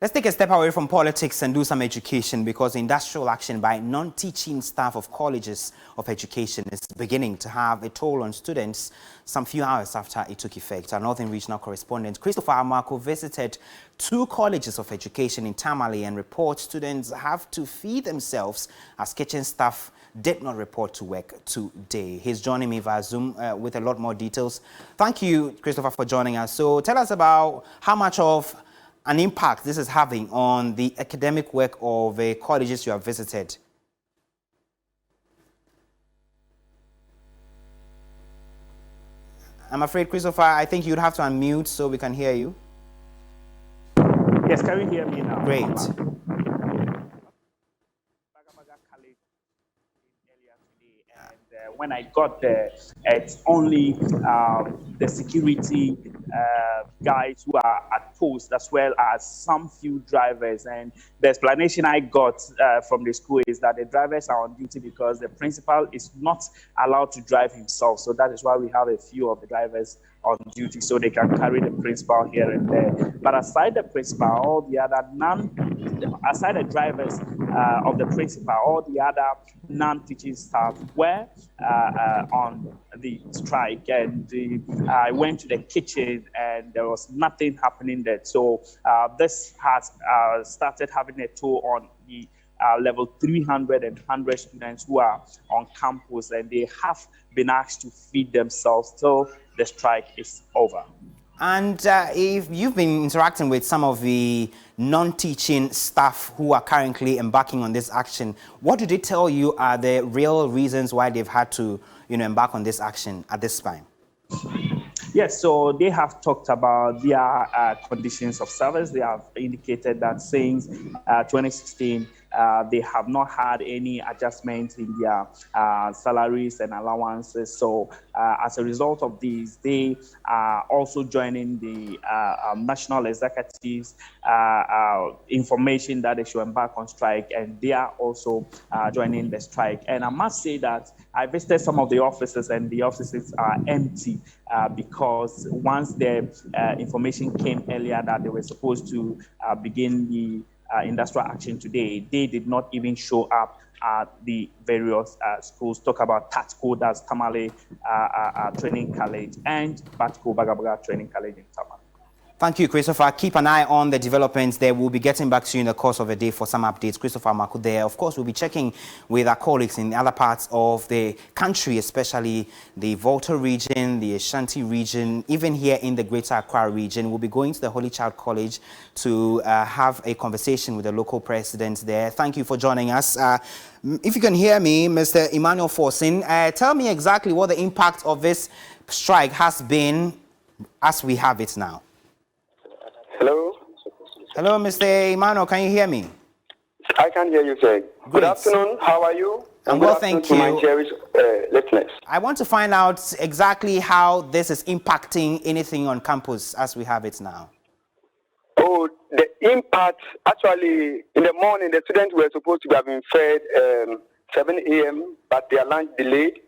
Let's take a step away from politics and do some education, because industrial action by non-teaching staff of colleges of education is beginning to have a toll on students some few hours after it took effect. Our Northern Regional correspondent Christopher Amako visited 2 colleges of education in Tamale and reports students have to feed themselves as kitchen staff did not report to work today. He's joining me via Zoom with a lot more details. Thank you, Christopher, for joining us. So tell us about how much of an impact this is having on the academic work of the colleges you have visited. I'm afraid, Christopher, I think you'd have to unmute so we can hear you. Yes, can you hear me now? Great. When I got there, it's only the security guys who are at post, as well as some few drivers. And the explanation I got from the school is that the drivers are on duty because the principal is not allowed to drive himself. So that is why we have a few of the drivers on duty, so they can carry the principal here and there. But aside the principal, all the other aside the drivers of the principal, all the other non-teaching staff were on the strike. And I went to the kitchen and there was nothing happening there. So this has started having a toll on the level 300 and 100 students who are on campus, and they have been asked to feed themselves till the strike is over. And if you've been interacting with some of the non-teaching staff who are currently embarking on this action, what do they tell you are the real reasons why they've had to, embark on this action at this time? Yes, so they have talked about their conditions of service. They have indicated that since 2016, they have not had any adjustment in their salaries and allowances. So as a result of these, they are also joining the national executives information that they should embark on strike, and they are also joining the strike. And I must say that I visited some of the offices, and the offices are empty because once the information came earlier that they were supposed to begin the industrial action today, they did not even show up at the various schools. Talk about TATCO, that's Tamale Training College, and BATCO, Bagabaga Training College in Tamale. Thank you, Christopher. Keep an eye on the developments there. We'll be getting back to you in the course of the day for some updates. Christopher Amako there. Of course, we'll be checking with our colleagues in other parts of the country, especially the Volta region, the Ashanti region, even here in the Greater Accra region. We'll be going to the Holy Child College to have a conversation with the local president there. Thank you for joining us. If you can hear me, Mr. Emmanuel Forsin, tell me exactly what the impact of this strike has been as we have it now. Hello? Hello, Mr. Emmanuel, can you hear me? I can hear you, sir. Great. Good afternoon, how are you? I'm well, thank you. To my cherished listeners. I want to find out exactly how this is impacting anything on campus as we have it now. Oh, the impact, actually, in the morning, the students were supposed to have been fed 7 a.m., but their lunch delayed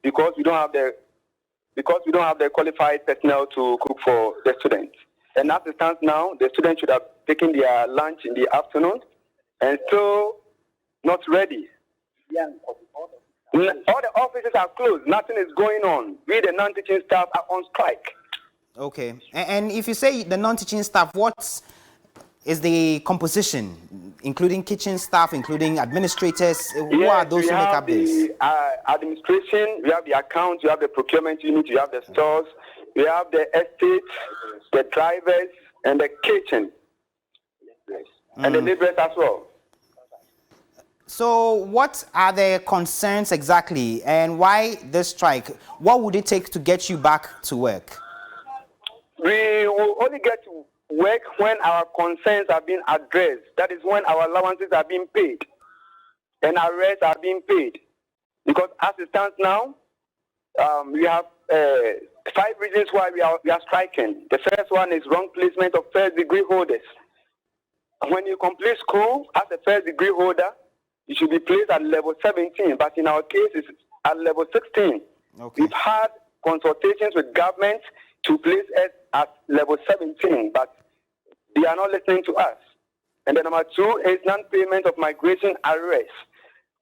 because we don't have the qualified personnel to cook for the students. And as it stands now, the students should have taken their lunch in the afternoon and still not ready. All the offices are closed. Nothing is going on. We, the non-teaching staff, are on strike. Okay. And if you say the non-teaching staff, what is the composition, including kitchen staff, including administrators? Who are those who make up this? Administration, we have the accounts, we have the procurement unit, we have the stores, we have the estate, the drivers, and the kitchen, and the laborers as well. So what are the concerns exactly, and why this strike? What would it take to get you back to work? We will only get to work when our concerns are being addressed. That is when our allowances are being paid and our rates are being paid. Because as it stands now, we have 5 reasons why we are striking. The first one is wrong placement of first-degree holders. When you complete school as a first-degree holder, you should be placed at level 17, but in our case, it's at level 16. Okay. We've had consultations with government to place us at level 17, but they are not listening to us. And then number 2 is non-payment of migration arrears.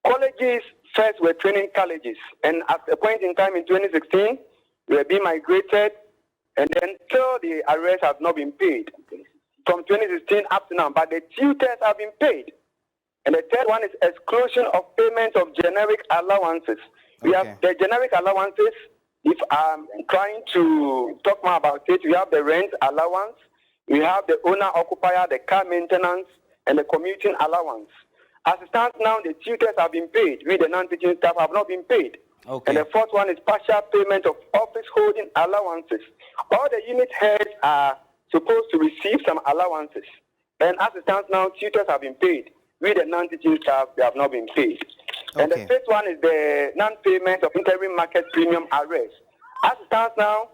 Colleges first were training colleges, and at a point in time in 2016, we were being migrated, and then till the arrears have not been paid from 2016 up to now, but the tutors have been paid. And the third one is exclusion of payment of generic allowances. We have the generic allowances. If I'm trying to talk more about it, we have the rent allowance, we have the owner-occupier, the car maintenance, and the commuting allowance. As it stands now, the tutors have been paid. We, the non-teaching staff, have not been paid. And the fourth one is partial payment of office holding allowances. All the unit heads are supposed to receive some allowances. And as it stands now, tutors have been paid. We, the non-teaching staff, they have not been paid. And the fifth one is the non-payment of interim market premium arrears. As it stands now,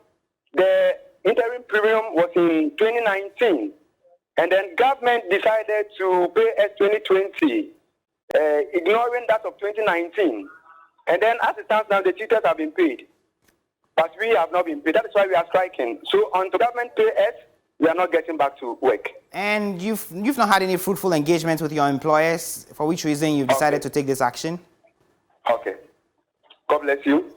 the interim premium was in 2019, and then government decided to pay us 2020, ignoring that of 2019. And then as it stands now, the tutors have been paid, but we have not been paid. That is why we are striking. So until government pay us, we are not getting back to work. And you've not had any fruitful engagement with your employers, for which reason you've decided to take this action? Okay. God bless you.